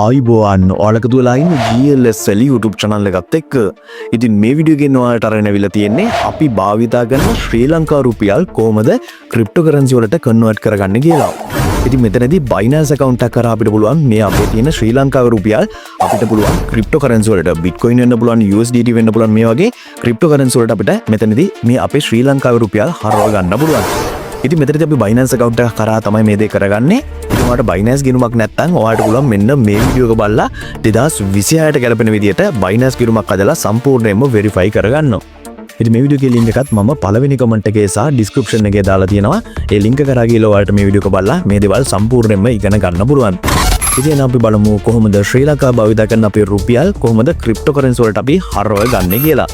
ආයිබෝවන් ඔයාලක දුවලා ඉන්න GLS Sally YouTube channel එකත් එක්ක. ඉතින් මේ වීඩියෝ එකෙන් ඔයාලට අරගෙන අවිලා තියෙන්නේ අපි භාවිතා කරන ශ්‍රී ලංකා රුපියල් කොහොමද ක්‍රිප්ටෝකරන්සි වලට කන්වර්ට් කරගන්නේ කියලා. ඉතින් මෙතනදී Binance account එක කරා අපිට පුළුවන් මේ අපේ තියෙන ශ්‍රී ලංකාවේ රුපියල් අපිට පුළුවන් ක්‍රිප්ටෝකරන්සි වලට Bitcoin වෙන්න පුළුවන්, USDT වෙන්න පුළුවන්, මේ වගේ ක්‍රිප්ටෝකරන්සි වලට අපිට මෙතනදී මේ අපේ ශ්‍රී ලංකාවේ රුපියල් හරව ගන්න පුළුවන්. ඉතින් මෙතනදී අපි Binance account එක කරා තමයි මේ දේ කරගන්නේ. ඔයාලට Binance ගිණුමක් නැත්නම් ඔයාලට පුළුවන් මෙන්න මේ වීඩියෝ එක බලලා 2026ට ගැලපෙන විදියට Binance ගිණුමක් අදලා සම්පූර්ණයෙන්ම වෙරිෆයි කරගන්න. ඉතින් මේ වීඩියෝ එකේ link එකත් මම පළවෙනි comment එකේ සහ description එකේ දාලා තියෙනවා. ඒ link එක කරා ගිහලා ඔයාලට මේ වීඩියෝ එක බලලා මේ දේවල් සම්පූර්ණයෙන්ම ඉගෙන ගන්න පුළුවන්. ඉතින් අපි බලමු කොහොමද ශ්‍රී ලංකාව භාවිත කරන අපේ රුපියල් කොහොමද ක්‍රිප්ටෝකරන්සි වලට අපි හරව ගන්න කියලා.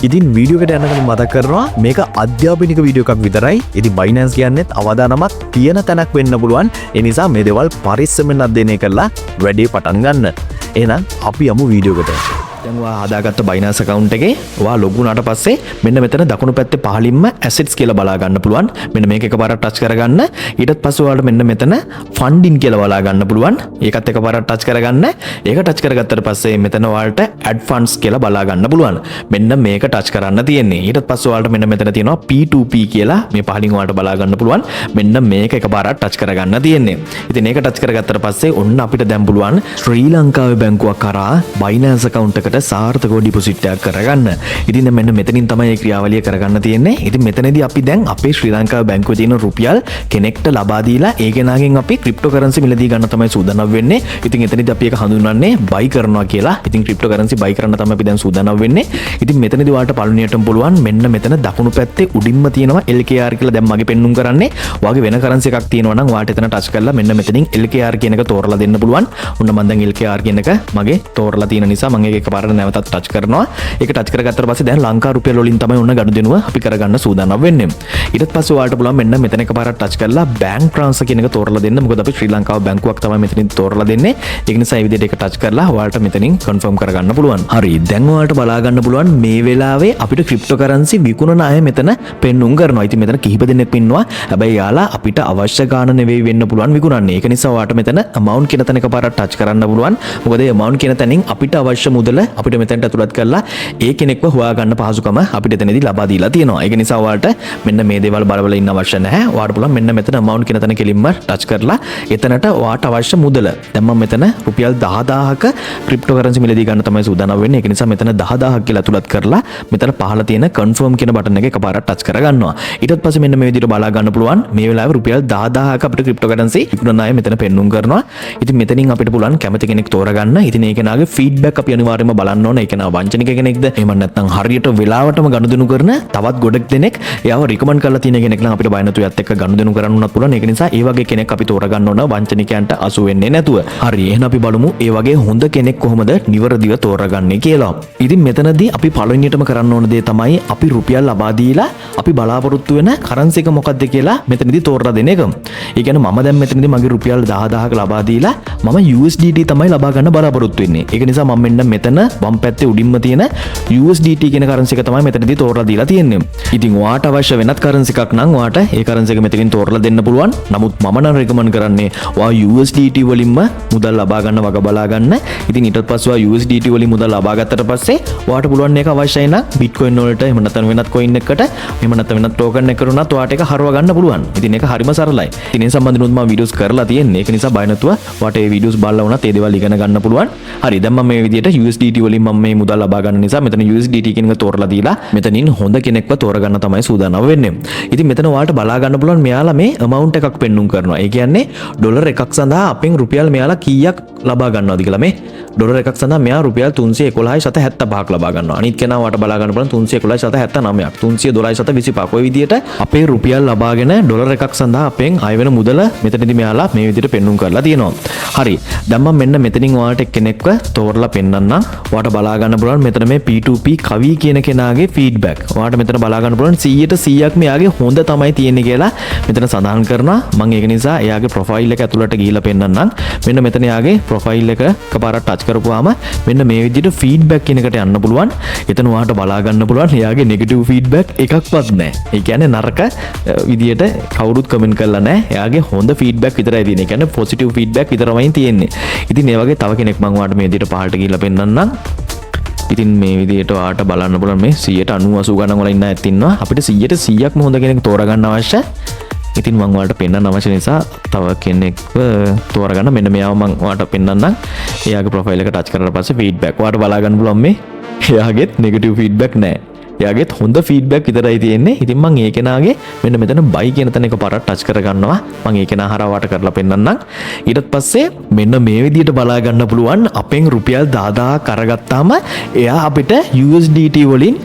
ඉතින් වීඩියෝ එකට යනකම් මතක් කරනවා මේක අධ්‍යාපනික වීඩියෝ එකක් විතරයි. ඉතින් Binance කියන්නේත් අවදානමක් තියෙන තැනක් වෙන්න පුළුවන්. ඒ නිසා මේ දේවල් පරිස්සමෙන් අධ්‍යයනය කරලා වැඩේ පටන් ගන්න. එහෙනම් අපි යමු වීඩියෝ එකට. දැන් ඔයා හදාගත්ත Binance account එකේ ඔයා ලොග් වුණාට පස්සේ මෙන්න මෙතන දකුණු පැත්තේ පහළින්ම assets කියලා බලා ගන්න පුළුවන්. මෙන්න මේක එකපාරට ටච් කරගන්න. ඊටත් පස්සේ ඔයාලට මෙන්න මෙතන funding කියලා බලා ගන්න පුළුවන්. ඒකත් එකපාරට ටච් කරගන්න. ඒක ටච් කරගත්තට පස්සේ මෙතන ඔයාලට add funds කියලා බලා ගන්න පුළුවන්. මෙන්න මේක ටච් කරන්න තියෙන්නේ. ඊටත් පස්සේ ඔයාලට මෙන්න මෙතන තියෙනවා P2P කියලා මේ පහළින් ඔයාලට බලා ගන්න පුළුවන්. මෙන්න මේක එකපාරට ටච් කරගන්න තියෙන්නේ. ඉතින් මේක ටච් කරගත්තට පස්සේ ඔන්න අපිට දැන් පුළුවන් ශ්‍රී ලංකාවේ බැංකුවක් කරා Binance account එකට සාර්ථකව ඩිපොසිට් එකක් කරගන්න. ඉතින් මෙන්න මෙතනින් තමයි මේ ක්‍රියාවලිය කරගන්න තියෙන්නේ. ඉතින් මෙතනදී අපි දැන් අපේ ශ්‍රී ලංකාවේ බැංකුවේ තියෙන රුපියල් කෙනෙක්ට ලබා දීලා ඒ කෙනාගෙන් අපි ක්‍රිප්ටෝකරන්සි මිලදී ගන්න තමයි සූදානම් වෙන්නේ. ඉතින් එතනදී අපි ඒක හඳුන්වන්නේ buy කරනවා කියලා. ඉතින් ක්‍රිප්ටෝකරන්සි buy කරන්න තමයි අපි දැන් සූදානම් වෙන්නේ. ඉතින් මෙතනදී ඔයාලට පළවෙනියටම පුළුවන් මෙන්න මෙතන දකුණු පැත්තේ උඩින්ම තියෙනවා LKR කියලා දැන් මගේ පෙන්නුම් කරන්නේ. ඔයාගේ වෙන කරන්සි එකක් තියෙනවා නම් ඔයාලට එතන ටච් කරලා මෙන්න මෙතනින් LKR කියන එක තෝරලා දෙන්න පුළුවන්. ඔන්න මම දැන් LKR කියන එක මගේ තෝරලා තියෙන නිසා මම ඒක එකපාරට නැවතත් ටච් කරනවා. ඒක ටච් කරගත්තට පස්සේ දැන් ලංකා රුපියල් වලින් තමයි ඔන්න ගනුදෙනුව අපි කරගන්න සූදානම් වෙන්නේ. ඊට පස්සේ ඔයාලට පුළුවන් මෙන්න මෙතන එකපාරට ටච් කරලා bank transfer කියන එක තෝරලා දෙන්න. මොකද අපි ශ්‍රී ලංකාව බැංකුවක් තමයි මෙතනින් තෝරලා දෙන්නේ. ඒක නිසා මේ විදිහට ඒක ටච් කරලා ඔයාලට මෙතනින් confirm කරගන්න පුළුවන්. හරි. දැන් ඔයාලට බලා ගන්න පුළුවන් මේ වෙලාවේ අපිට ක්‍රිප්ටෝකරන්සි විකුණන අය මෙතන පෙන්නුම් කරනවා. ඉතින් මෙතන කිහිප දෙනෙක් ඉන්නවා. හැබැයි යාලා අපිට අවශ්‍ය ගාණ නෙවෙයි වෙන්න පුළුවන් විකුණන්නේ. ඒක නිසා ඔයාලට මෙතන amount කියන තැන එකපාරට ටච් කරන්න පුළුවන්. මොකද මේ amount කියන තැනින් අපිට අවශ්‍ය මුදල අපිට මෙතනට ඇතුළත් කරලා ඒ කෙනෙක්ව හොයාගන්න පහසුකම අපිට එතනදී ලබා දීලා තියෙනවා. ඒක නිසා ඔයාලට මෙන්න මේ දේවල් බලවල ඉන්න අවශ්‍ය නැහැ. ඔයාලට පුළුවන් මෙන්න මෙතන amount කියන තැන කෙලින්ම ටච් කරලා එතනට ඔයාලට අවශ්‍ය මුදල. දැන් මම මෙතන රුපියල් 10000ක ක්‍රිප්ටෝකරන්සි මිලදී ගන්න තමයි සූදානම් වෙන්නේ. ඒක නිසා මෙතන 10000ක් කියලා ඇතුළත් කරලා මෙතන පහළ තියෙන confirm කියන බටන් එක එකපාරට ටච් කරගන්නවා. ඊට පස්සේ මෙන්න මේ විදිහට බලා ගන්න පුළුවන් මේ වෙලාවේ රුපියල් 10000ක අපිට ක්‍රිප්ටෝකරන්සි විකුණන අය මෙතන පෙන්නුම් කරනවා. ඉතින් මෙතනින් අපිට පුළුවන් කැමති කෙනෙක් තෝරගන්න. ඉතින් ඒ කෙනාගේ feedback අපි අනිවාර්යයෙන්ම බලන්න ඕනේ. ඒ කෙනා වංචනික කෙනෙක්ද එහෙම නැත්නම් හරියට වෙලාවටම ගනුදෙනු කරන තවත් ගොඩක් දෙනෙක් එයාව රිකමන්ඩ් කරලා තියෙන කෙනෙක් නම් අපිට බය නැතුව යත් එක්ක ගනුදෙනු කරන්න උනත් පුළුවන්. ඒක නිසා ඒ වගේ කෙනෙක් අපි තෝරගන්න ඕන වංචනිකයන්ට අසු වෙන්නේ නැතුව. හරි. එහෙනම් අපි බලමු ඒ වගේ හොඳ කෙනෙක් කොහොමද නිවැරදිව තෝරගන්නේ කියලා. ඉතින් මෙතනදී අපි පළවෙනියටම කරන්න ඕන දේ තමයි අපි රුපියල් ලබා දීලා අපි බලාපොරොත්තු වෙන කරන්සි එක මොකක්ද කියලා මෙතනදී තෝරලා දෙන එක. ඒ කියන්නේ මම දැන් මෙතනදී මගේ රුපියල් 10000ක ලබා දීලා මම USDT තමයි ලබා ගන්න බලාපොරොත්තු වෙන්නේ. ඒක නිසා මම මෙන්න මෙතන වම් පැත්තේ උඩින්ම තියෙන USDT කියන කරන්සි එක තමයි මෙතනදී තෝරලා දීලා තියෙන්නේ. ඉතින් ඔයාට අවශ්‍ය වෙනත් කරන්සි එකක් නම් ඔයාට ඒ කරන්සි එක මෙතනින් තෝරලා දෙන්න පුළුවන්. නමුත් මම නම් රෙකමන්ඩ් කරන්නේ ඔයා USDT වලින්ම මුදල් ලබා ගන්න වග බලා ගන්න. ඉතින් ඊට පස්සේ ඔයා USDT වලින් මුදල් ලබා ගත්තට පස්සේ ඔයාට පුළුවන් මේක අවශ්‍යයි නම් Bitcoin වලට එහෙම නැත්නම් වෙනත් coin එකකට එහෙම නැත්නම් වෙනත් token එකකට උනත් ඔයාට ඒක හරව ගන්න පුළුවන්. ඉතින් ඒක හරිම සරලයි. ඉතින් ඒ සම්බන්ධව මම වීඩියෝස් කරලා තියෙන්නේ. ඒක නිසා බය නැතුව ඔයාට මේ වීඩියෝස් බලලා උනත් ඒ දේවල් ඉගෙන ගන්න පුළුවන්. හරි. දැන් මම මේ විදිහට USDT වලින් මම මේ මුදල් ලබා ගන්න නිසා මෙතන USDT කියන එක තෝරලා දීලා මෙතනින් හොඳ කෙනෙක්ව තෝරගන්න තමයි සූදානම් වෙන්නේ. ඉතින් මෙතන ඔයාලට බලා ගන්න පුළුවන් මෙයාලා මේ amount එකක් පෙන්නුම් කරනවා. ඒ කියන්නේ ඩොලර් එකක් සඳහා අපෙන් රුපියල් මෙයාලා කීයක් ලබා ගන්නවද කියලා. මේ ඩොලර් එකක් සඳහා මෙයා රුපියල් 311.75ක් ලබා ගන්නවා. අනිත් කෙනා ඔයාලට බලා ගන්න පුළුවන් 311.79ක් 312.25ක්. ඔය විදිහට අපේ රුපියල් ලබාගෙන ඩොලර් එකක් සඳහා අපෙන් අය වෙන මුදල මෙතනදී මෙයාලා මේ විදිහට පෙන්නුම් කරලා තියෙනවා. හරි. දැන් මම මෙන්න මෙතනින් ඔයාලට කෙනෙක්ව තෝරලා පෙන්නන්නම්. ඔයාට බලා ගන්න පුළුවන් මෙතන මේ P2P කවි කියන කෙනාගේ ෆීඩ්බැක්. ඔයාට මෙතන බලා ගන්න පුළුවන් 100%ක් මෙයාගේ හොඳ තමයි තියෙන්නේ කියලා මෙතන සඳහන් කරනවා. මම ඒක නිසා එයාගේ ප්‍රොෆයිල් එක ඇතුළට ගිහිල්ලා පෙන්නන්නම්. මෙන්න මෙතන එයාගේ ප්‍රොෆයිල් එක එකපාරක් ටච් කරපුවාම මෙන්න මේ විදිහට ෆීඩ්බැක් කියන එකට යන්න පුළුවන්. එතන ඔයාට බලා ගන්න පුළුවන් එයාගේ නෙගටිව් ෆීඩ්බැක් එකක්වත් නැහැ. ඒ කියන්නේ නරක විදියට කවුරුත් කමෙන්ට් කරලා නැහැ. එයාගේ හොඳ ෆීඩ්බැක් විතරයි තියෙන්නේ. ඒ කියන්නේ පොසිටිව් ෆීඩ්බැක් විතරමයි තියෙන්නේ. ඉතින් ඒ වගේ තව කෙනෙක් මම ඔයාලට මේ විදිහට පහළට ගිහිල්ලා පෙන්නන්නම්. ඉතින් මේ විදිහට ඔයාලට බලන්න පුළුවන් මේ 190 80 ගණන් වල ඉන්න අයත් ඉන්නවා. අපිට 100%ක්ම හොඳ කෙනෙක් තෝරගන්න අවශ්‍යයි. ඉතින් මම ඔයාලට පෙන්වන්න අවශ්‍ය නිසා තව කෙනෙක්ව තෝරගන්න මෙන්න මෙයාව මම ඔයාලට පෙන්වන්නම්. එයාගේ ප්‍රොෆයිල් එක ටච් කරලා පස්සේ ෆීඩ්බැක් ඔයාලට බලා ගන්න පුළුවන් මේ එයාගෙත් නෙගටිව් ෆීඩ්බැක් නැහැ. එයාගෙත් හොඳ ෆීඩ්බැක් විතරයි තියෙන්නේ. ඉතින් මම ඒ කෙනාගේ මෙන්න මෙතන බයි කියන තැන එකපාරක් ටච් කරගන්නවා. මම ඒ කෙනා හරහා වට කරලා පෙන්නන්නම්. ඊට පස්සේ මෙන්න මේ විදිහට බලා ගන්න පුළුවන් අපෙන් රුපියල් 10000 කරගත්තාම එයා අපිට USDT වලින්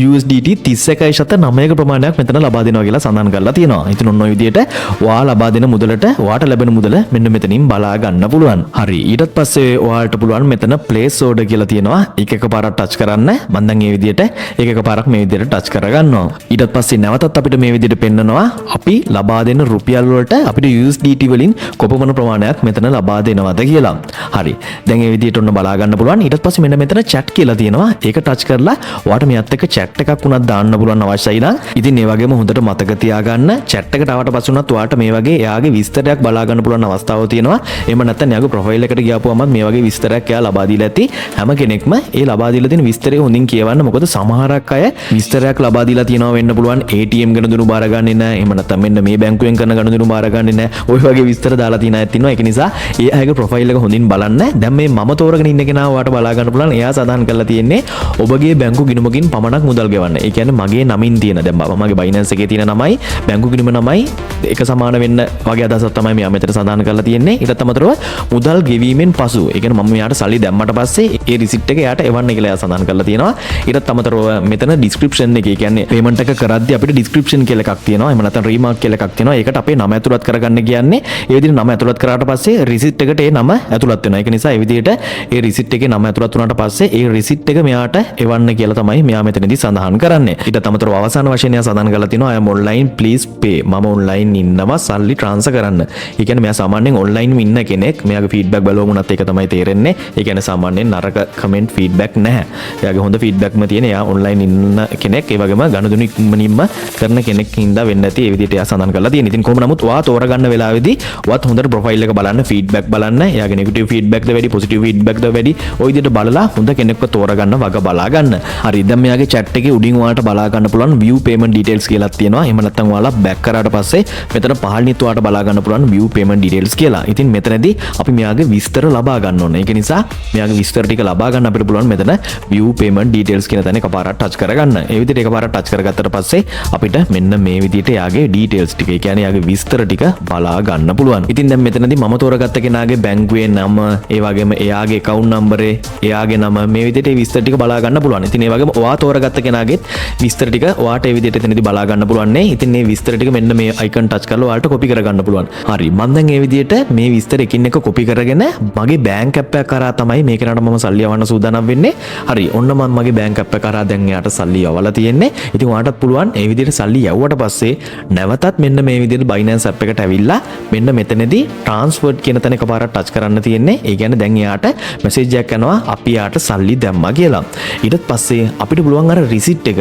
USDT 31.9ක ප්‍රමාණයක් මෙතන ලබා දෙනවා කියලා සඳහන් කරලා තියෙනවා. ඉතින් ඔන්න ඔය විදිහට ඔයා ලබා දෙන මුදලට ඔයාට ලැබෙන මුදල මෙන්න මෙතනින් බලා ගන්න පුළුවන්. හරි. ඊට පස්සේ ඔයාලට පුළුවන් මෙතන place order කියලා තියෙනවා. ඒක එකපාරක් ටච් කරන්න. මම දැන් මේ විදිහට ඒක එකපාරක් මේ විදිහට ටච් කරගන්නවා. ඊට පස්සේ නැවතත් අපිට මේ විදිහට පෙන්නනවා අපි ලබා දෙන රුපියල් වලට අපිට USDT වලින් කොපමණ ප්‍රමාණයක් මෙතන ලබා දෙනවද කියලා. හරි. දැන් මේ විදිහට ඔන්න බලා ගන්න පුළුවන්. ඊට පස්සේ මෙන්න මෙතන chat කියලා තියෙනවා. ඒක ටච් කරලා ඔයාට මෙයත් එක්ක chat එකක් වුණත් දාන්න පුළුවන් අවශ්‍යයි නම්. ඉතින් ඒ වගේම හොඳට මතක තියාගන්න chat එකට ආවට පස්සේ උනත් ඔයාට මේ වගේ එයාගේ විස්තරයක් බලා ගන්න පුළුවන් අවස්ථාවක් තියෙනවා. එහෙම නැත්නම් එයාගේ ප්‍රොෆයිල් එකට ගියාපුවම මේ වගේ විස්තරයක් එයා ලබා දීලා ඇති. හැම කෙනෙක්ම ඒ ලබා දීලා තියෙන විස්තරය හොඳින් කියවන්න. මොකද සමහරක් අය විස්තරයක් ලබා දීලා තියෙනවා වෙන්න පුළුවන් ATM ගණදුණු බාර ගන්නේ නැහැ. එහෙම නැත්නම් මෙන්න මේ බැංකුවෙන් කරන ගණදුණු බාර ගන්නේ නැහැ. ওই වගේ විස්තර දාලා තියෙන අයත් ඉන්නවා. ඒක නිසා ඒ අයගේ ප්‍රොෆයිල් එක හොඳින් බලන්න. දැන් මේ මම තෝරගෙන ඉන්න කෙනා ඔයාට බලා ගන්න පුළුවන්. එයා සඳහන් කරලා තියෙන්නේ ඔබගේ බැංකු ගිණුමකින් පමණක් මුදල් ගෙවන්න. ඒ කියන්නේ මගේ නමින් තියෙන දැන් මගේ Binance එකේ තියෙන නමයි බැංකු ගිණුම නමයි එක සමාන වෙන්න වගේ අදහසක් තමයි මෙයා මෙතන සඳහන් කරලා තියෙන්නේ. ඊටත් අමතරව මුදල් ගෙවීමෙන් පසු ඒ කියන්නේ මම මෙයාට සල්ලි දැම්මට පස්සේ ඒ රිසිට් එක එයාට එවන්න කියලා එයා සඳහන් කරලා තියෙනවා. ඊටත් අමතරව මෙතන ඩිස්ක්‍රිප්ෂන් එකේ කියන්නේ පේමන්ට් එක කරද්දී අපිට ඩිස්ක්‍රිප්ෂන් කියලා එකක් තියෙනවා. එහෙම නැත්නම් රීමාර්ක් කියලා එකක් තියෙනවා. ඒකට අපේ නම ඇතුළත් කරගන්න කියන්නේ ඒ විදිහට නම ඇතුළත් කරාට පස්සේ රිසිට් එකට ඒ නම ඇතුළත් වෙනවා. ඒක නිසා ඒ විදිහට ඒ රිසිට් එකේ නම ඇතුළත් වුණාට පස්සේ ඒ රිසිට් එක මෙයාට එවන්න කියලා තමයි මෙයා මෙතනදී සඳහන් කරන්නේ. ඊටත් අමතරව අවසාන වශයෙන් එයා සඳහන් කරලා තියෙනවා I am online please pay. මම ඔන්ලයින් ඉන්නවා සල්ලි ට්‍රාන්ස්ෆර් කරන්න. ඒ කියන්නේ මෙයා සාමාන්‍යයෙන් ඔන්ලයින් ඉන්න කෙනෙක්. මෙයාගේ ෆීඩ්බැක් බලවම උනත් ඒක තමයි තේරෙන්නේ. ඒ කියන්නේ සාමාන්‍යයෙන් නරක කමෙන්ට් ෆීඩ්බැක් නැහැ. එයාගේ හොඳ ෆීඩ්බැක්ම තියෙන. එයා ඔන්ලයින් ඉන්න කෙනෙක්. ඒ වගේම ගනුදෙනු ඉක්මනින්ම කරන කෙනෙක් හින්දා වෙන්න ඇති. ඒ විදිහට එයා සඳහන් කරලා තියෙනවා. ඉතින් කොහොම නමුත් ඔයා තෝරගන්න වෙලාවේදී ඔයත් හොඳට ප්‍රොෆයිල් එක බලන්න, ෆීඩ්බැක් බලන්න. එයාගේ නෙගටිව් ෆීඩ්බැක්ද වැඩි, පොසිටිව් ෆීඩ්බැක්ද වැඩි. ඔය විදිහට බලලා හොඳ කෙනෙක්ව තෝරගන්න වග බලා ගන්න. හරි. දැන් මෙයාගේ chat එකේ උඩින් ඔයාලට බලා ගන්න පුළුවන් view payment details කියලා තියෙනවා. එහෙම නැත්නම් ඔයාලා back කරාට පස්සේ මෙතන පහළින් ඔයාලට බලා ගන්න පුළුවන් view payment details කියලා. ඉතින් මෙතනදී අපි මෙයාගේ විස්තර ලබා ගන්න ඕනේ. ඒක නිසා මෙයාගේ විස්තර ටික ලබා ගන්න අපිට පුළුවන් මෙතන view payment details කියන තැන එකපාරක් touch කරගන්න. ඒ විදිහට එකපාරක් touch කරගත්තට පස්සේ අපිට මෙන්න මේ විදිහට එයාගේ details ටික, ඒ කියන්නේ එයාගේ විස්තර ටික බලා ගන්න පුළුවන්. ඉතින් දැන් මෙතනදී මම තෝරගත්ත කෙනාගේ බැංකුවේ නම, ඒ වගේම එයාගේ account number, එයාගේ නම මේ විදිහට ඒ විස්තර ටික බලා ගන්න පුළුවන්. ඉතින් ඒ වගේම ඔයා තෝරගත්ත කෙනාගේත් විස්තර ටික ඔයාට ඒ විදිහට එතනදී බලා ගන්න පුළුවන් නේ. ඉතින් මේ විස්තර ටික මෙන්න මේ icon touch කරලා ඔයාලට copy කරගන්න පුළුවන්. හරි. මම දැන් මේ විදිහට මේ විස්තර එකින් එක copy කරගෙන මගේ bank app එක කරා තමයි මේ කෙනාට මම සල්ලි යවන්න සූදානම් වෙන්නේ. හරි. ඔන්න මම මගේ bank app එක කරා දැන් එයාට සල්ලි යවලා තියෙන්නේ. ඉතින් ඔයාටත් පුළුවන් මේ විදිහට සල්ලි යවුවට පස්සේ නැවතත් මෙන්න මේ විදිහට Binance app එකට ඇවිල්ලා මෙන්න මෙතනදී transferred කියන තැන එකපාරක් touch කරන්න තියෙන්නේ. ඒ කියන්නේ දැන් එයාට message එකක් යනවා අපි යාට සල්ලි දැම්මා කියලා. ඊට පස්සේ අපිට පුළුවන් අර receipt එක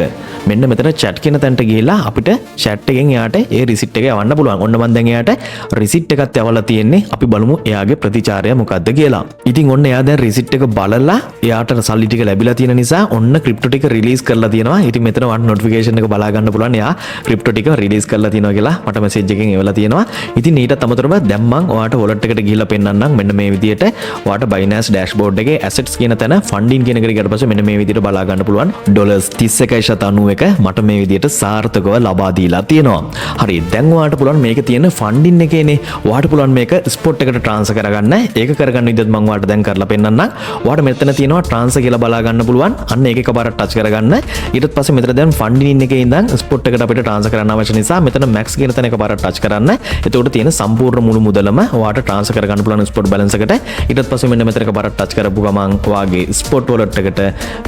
මෙන්න මෙතන chat කියන තැනට ගිහිල්ලා අපිට chat එකෙන් එයාට ඒ receipt එක යවන්න පුළුවන්. ඔන්න මම දැන් එයාට receipt එකත් යවලා තියෙන්නේ. අපි බලමු එයාගේ ප්‍රතිචාරය මොකක්ද කියලා. ඉතින් ඔන්න එයා දැන් receipt එක බලලා එයාට සල්ලි ටික ලැබිලා තියෙන නිසා ඔන්න crypto ටික release කරලා තියෙනවා. ඉතින් මෙතන වන් notification එක බලා ගන්න පුළුවන්. එයා crypto ටික release කරලා තියෙනවා කියලා මට message එකෙන් එවලා තියෙනවා. ඉතින් ඊටත් අමතරව දැන් මම ඔයාට wallet එකට ගිහිල්ලා පෙන්නන්නම්. මෙන්න මේ විදිහට ඔයාට Binance dashboard එකේ assets කියන තැන funding කියන එකට ගියට පස්සේ මෙන්න මේ විදිහට බලා ගන්න පුළුවන්. $31.91 මට මේ විදිහට සාර්ථකව ලබා දීලා තියෙනවා. හරි දැන් ඔයාලට පුළුවන් මේක තියෙන ෆන්ඩින් එකේනේ. ඔයාලට පුළුවන් මේක ස්පොට් එකට ට්‍රාන්ස්ෆර් කරගන්න. ඒක කරගන්න විදිහත් මම ඔයාලට දැන් කරලා පෙන්නන්නම්. ඔයාලට මෙතන තියෙනවා ට්‍රාන්ස්ෆර් කියලා බලා ගන්න පුළුවන්. අන්න ඒක එකපාරට ටච් කරගන්න. ඊට පස්සේ මෙතන දැන් ෆන්ඩින් එකේ ඉඳන් ස්පොට් එකට අපිට ට්‍රාන්ස්ෆර් කරන්න අවශ්‍ය නිසා මෙතන මැක්ස් කියන තැන එකපාරට ටච් කරන්න. එතකොට තියෙන සම්පූර්ණ මුළු මුදලම ඔයාලට ට්‍රාන්ස්ෆර් කරගන්න පුළුවන් ස්පොට් බැලන්ස් එකට. ඊට පස්සේ මෙන්න මෙතන එකපාරට ටච් කරපු ගමන් ඔයාගේ ස්පොට් වොලට් එකට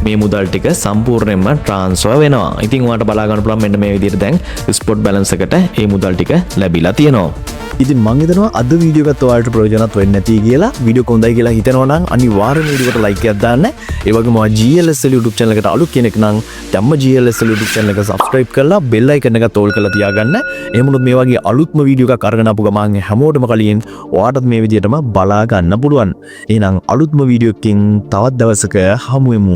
මේ මුදල් ටික සම්පූර්ණයෙන්ම ට්‍රාන්ස්ෆර් වෙනවා. ඉතින් ඔයාලට බලා ගන්න පුළුවන් මෙන්න මේ විදිහට දැන් ස්පොට් බැලන්ස් එකට මේ මුදල් ටික ලැබිලා තියෙනවා. ඉතින් මං හිතනවා අද වීඩියෝ එකත් ඔයාලට ප්‍රයෝජනවත් වෙන්නේ නැති කියලා. වීඩියෝ කොන්දයි කියලා හිතනවා නම් අනිවාර්යෙන්ම වීඩියෝ එකට ලයික් එකක් දාන්න. ඒ වගේම ඔයා GLSL YouTube channel එකට අලුත් කෙනෙක් නම් දැම්ම GLSL YouTube channel එක subscribe කරලා bell icon එක තෝල් කරලා තියාගන්න. එහෙම වුණොත් මේ වගේ අලුත්ම වීඩියෝ එකක් අරගෙන ආපු ගමන් හැමෝටම කලින් ඔයාටත් මේ විදිහටම බලා ගන්න පුළුවන්. එහෙනම් අලුත්ම වීඩියෝ එකකින් තවත් දවසක හමු වෙමු.